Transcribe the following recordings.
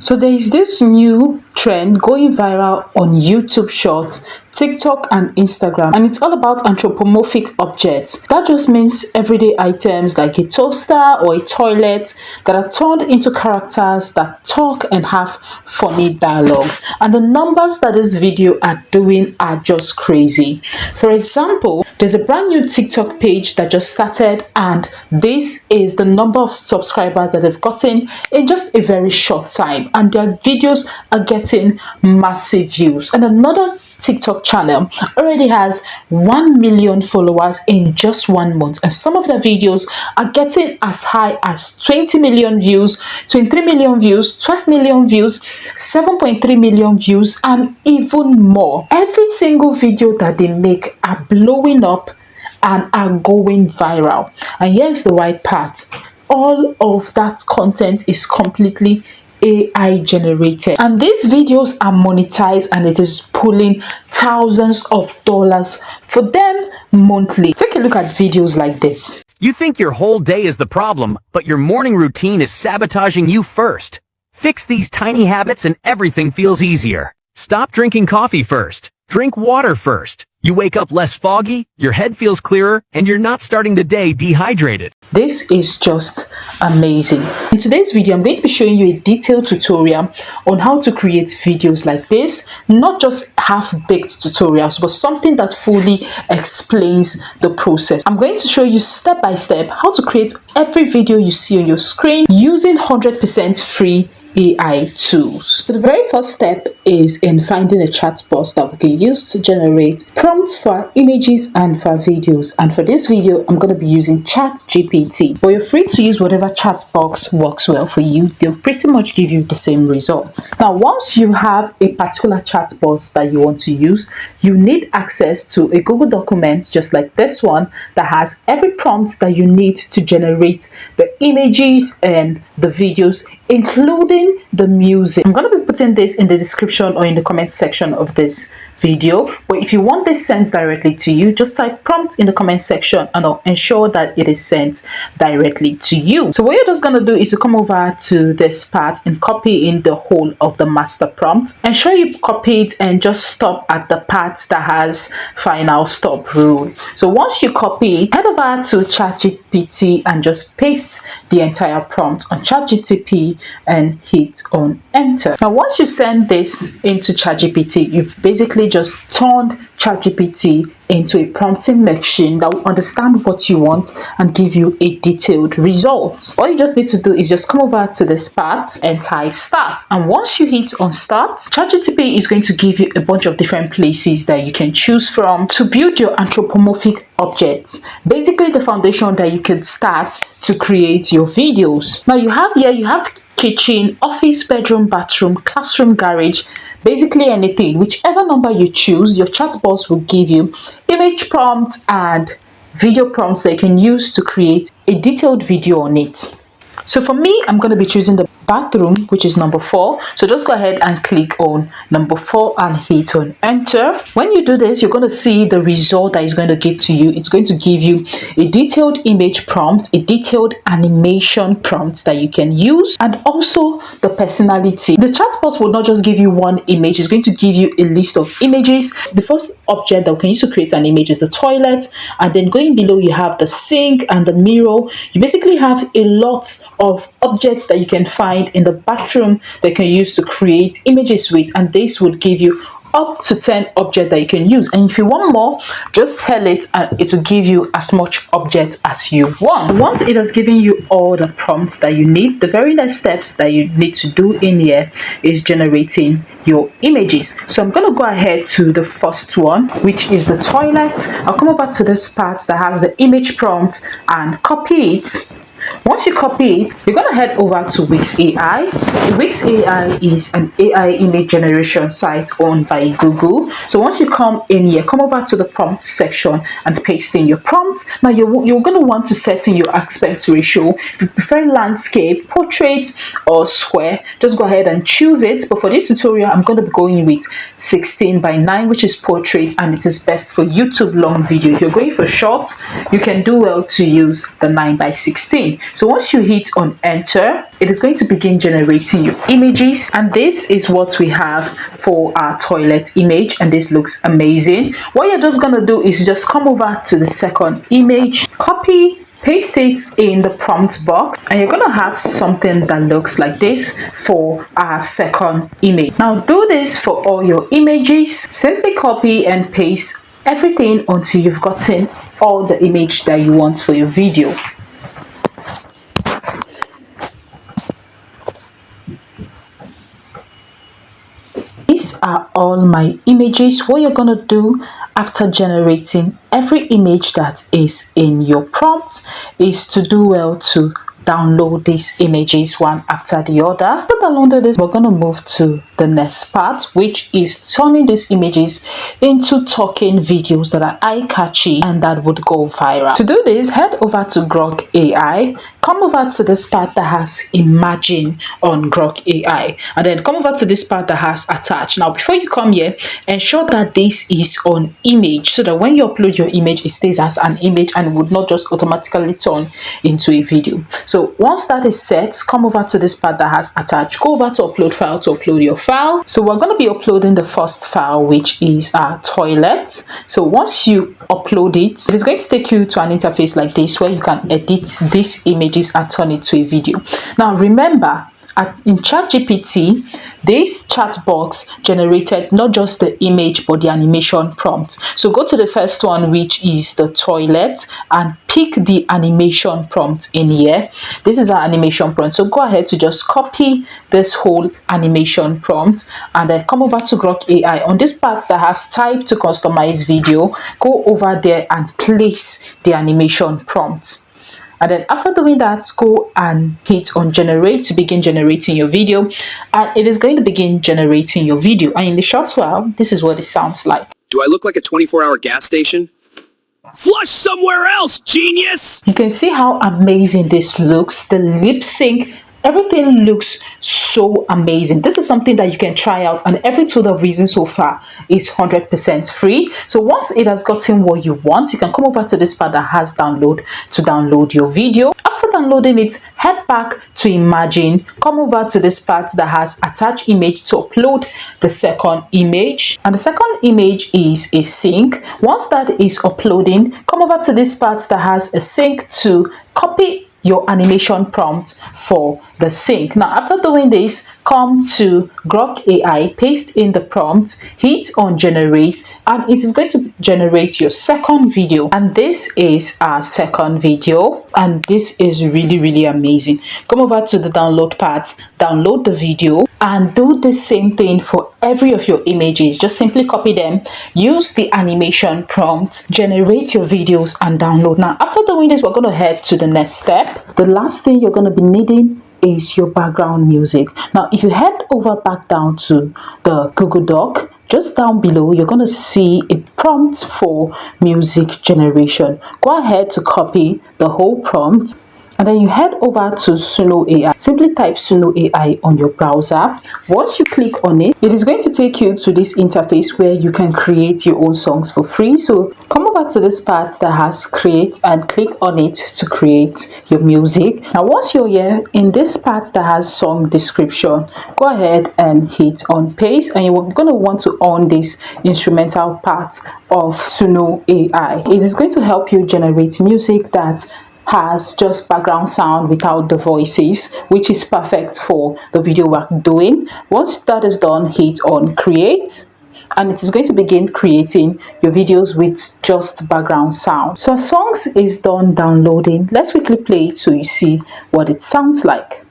So there is this new trend going viral on YouTube Shorts, TikTok and Instagram, and it's all about anthropomorphic objects. That just means everyday items like a toaster or a toilet that are turned into characters that talk and have funny dialogues. And the numbers that this video are doing are just crazy. For example, there's a brand new TikTok page that just started, and this is the number of subscribers that they've gotten in just a very short time, and their videos are getting massive views. And another TikTok channel already has 1 million followers in just 1 month, and some of their videos are getting as high as 20 million views, 23 million views, 12 million views, 7.3 million views, and even more. Every single video that they make are blowing up and are going viral. And here's the right part: all of that content is completely AI generated, and these videos are monetized, and it is pulling thousands of dollars for them monthly. Take a look at videos like this. You think your whole day is the problem, but your morning routine is sabotaging you first. Fix these tiny habits and everything feels easier. Stop drinking coffee first. Drink water first. You wake up less foggy, your head feels clearer, and you're not starting the day dehydrated. This is just amazing. In today's video, I'm going to be showing you a detailed tutorial on how to create videos like this. Not just half-baked tutorials, but something that fully explains the process. I'm going to show you step by step how to create every video you see on your screen using 100% free AI tools. So the very first step is in finding a chat box that we can use to generate prompts for our images and for our videos. And for this video, I'm going to be using ChatGPT. But you're free to use whatever chat box works well for you. They'll pretty much give you the same results. Now, once you have a particular chat box that you want to use, you need access to a Google document just like this one that has every prompt that you need to generate the images and the videos, including the music. I'm going to be putting this in the description or in the comment section of this video, but if you want this sent directly to you, just type prompt in the comment section and I'll ensure that it is sent directly to you. So what you're just going to do is to come over to this part and copy in the whole of the master prompt. Ensure you copy it and just stop at the part that has final stop rule. So once you copy it, head over to ChatGPT and just paste the entire prompt on ChatGPT and hit on enter. Now once you send this into ChatGPT, you've basically just turned ChatGPT into a prompting machine that will understand what you want and give you a detailed result. All you just need to do is just come over to this part and type start. And once you hit on start, ChatGPT is going to give you a bunch of different places that you can choose from to build your anthropomorphic objects. Basically the foundation that you can start to create your videos. Now you have kitchen, office, bedroom, bathroom, classroom, garage, basically anything. Whichever number you choose, your chat box will give you image prompts and video prompts that you can use to create a detailed video on it. So for me, I'm going to be choosing the bathroom, which is number 4. So just go ahead and click on number 4 and hit on enter. When you do this, you're going to see the result that is going to give to you. It's going to give you a detailed image prompt, a detailed animation prompt that you can use, and also the personality. The chatbot will not just give you one image, it's going to give you a list of images. The first object that we can use to create an image is the toilet, and then going below you have the sink and the mirror. You basically have a lot of objects that you can find in the bathroom that you can use to create images with, and this would give you up to 10 objects that you can use. And if you want more, just tell it and it will give you as much object as you want. Once it has given you all the prompts that you need, the very next steps that you need to do in here is generating your images. So I'm going to go ahead to the first one, which is the toilet. I'll come over to this part that has the image prompt and copy it. Once you copy it, you're going to head over to Wix AI. Wix AI is an AI image generation site owned by Google. So once you come in here, come over to the prompt section and paste in your prompt. Now you're going to want to set in your aspect ratio. If you prefer landscape, portrait, or square, just go ahead and choose it. But for this tutorial, I'm going to be going with 16:9, which is portrait, and it is best for YouTube long video. If you're going for short, you can do well to use the 9:16. So once you hit on enter, it is going to begin generating your images, and this is what we have for our toilet image, and this looks amazing. What you're just going to do is just come over to the second image, copy, paste it in the prompt box, and you're going to have something that looks like this for our second image. Now do this for all your images. Simply copy and paste everything until you've gotten all the image that you want for your video. These are all my images. What you're going to do after generating every image that is in your prompt is to do well to download these images one after the other. After downloading this, we're going to move to the next part, which is turning these images into talking videos that are eye-catchy and that would go viral. To do this, head over to Grok AI, come over to this part that has Imagine on Grok AI, and then come over to this part that has Attach. Now before you come here, ensure that this is on image, so that when you upload your image, it stays as an image and would not just automatically turn into a video. So once that is set, come over to this part that has Attach, go over to upload file to upload your file. So we're going to be uploading the first file, which is our toilet. So once you upload it, it is going to take you to an interface like this where you can edit these images and turn it to a video. Now remember, in ChatGPT, this chat box generated not just the image but the animation prompt. So go to the first one, which is the toilet, and pick the animation prompt in here. This is our animation prompt. So go ahead to just copy this whole animation prompt and then come over to Grok AI. On this part that has type to customize video, go over there and place the animation prompt. And then after doing that, go and hit on generate to begin generating your video, and it is going to begin generating your video. And in the short while, this is what it sounds like. Do I look like a 24-hour gas station? Flush somewhere else, genius! You can see how amazing this looks. The lip sync, everything looks so amazing. This is something that you can try out, and every tool that I've used so far is 100% free. So once it has gotten what you want, you can come over to this part that has download to download your video. After downloading it, head back to Imagine, come over to this part that has attach image to upload the second image, and the second image is a sync. Once that is uploading, come over to this part that has a sync to copy your animation prompt for the sync. Now after doing this, come to Grok AI, paste in the prompt, hit on generate, and it is going to generate your second video. And this is our second video, and this is really amazing. Come over to the download part, download the video, and do the same thing for every of your images. Just simply copy them, use the animation prompt, generate your videos, and download. Now after doing this, we're going to head to the next step. The last thing you're going to be needing is your background music. Now if you head over back down to the Google Doc, just down below you're going to see a prompt for music generation. Go ahead to copy the whole prompt, and then you head over to Suno AI. Simply type Suno AI on your browser. Once you click on it, it is going to take you to this interface where you can create your own songs for free. So come over to this part that has create and click on it to create your music. Now once you're here, in this part that has song description, go ahead and hit on paste, and you're going to want to own this instrumental part of Suno AI. It is going to help you generate music that has just background sound without the voices, which is perfect for the video we're doing. Once that is done, hit on create, and it is going to begin creating your videos with just background sound. So our songs is done downloading. Let's quickly play it so you see what it sounds like.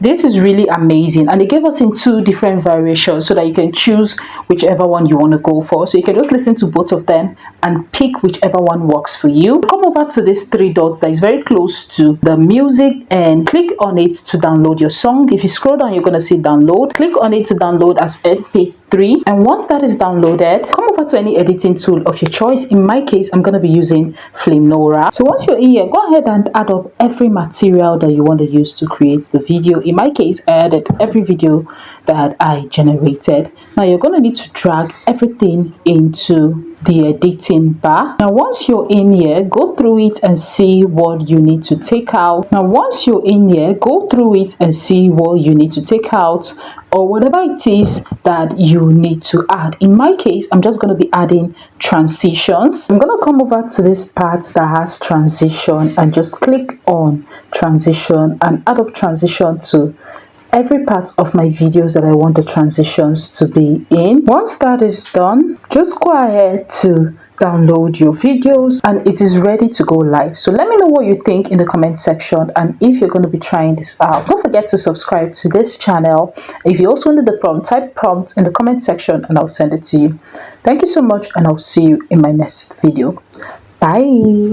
This is really amazing, and they gave us in 2 different variations so that you can choose whichever one you want to go for. So you can just listen to both of them and pick whichever one works for you. Come over to this 3 dots that is very close to the music and click on it to download your song. If you scroll down, you're going to see download. Click on it to download as MP3, and once that is downloaded, come over to any editing tool of your choice. In my case, I'm going to be using Flimnora. So once you're in here, go ahead and add up every material that you want to use to create the video. In my case, I added every video that I generated. Now you're going to need to drag everything into the editing bar. Now once you're in here, go through it and see what you need to take out. Now once you're in here, go through it and see what you need to take out, or whatever it is that you need to add. In my case, I'm just going to be adding transitions. I'm going to come over to this part that has transition and just click on transition and add up transition to every part of my videos that I want the transitions to be in. Once that is done, just go ahead to download your videos and it is ready to go live. So let me know what you think in the comment section, and if you're going to be trying this out. Don't forget to subscribe to this channel. If you also wanted the prompt, type prompt in the comment section and I'll send it to you. Thank you so much, and I'll see you in my next video. Bye.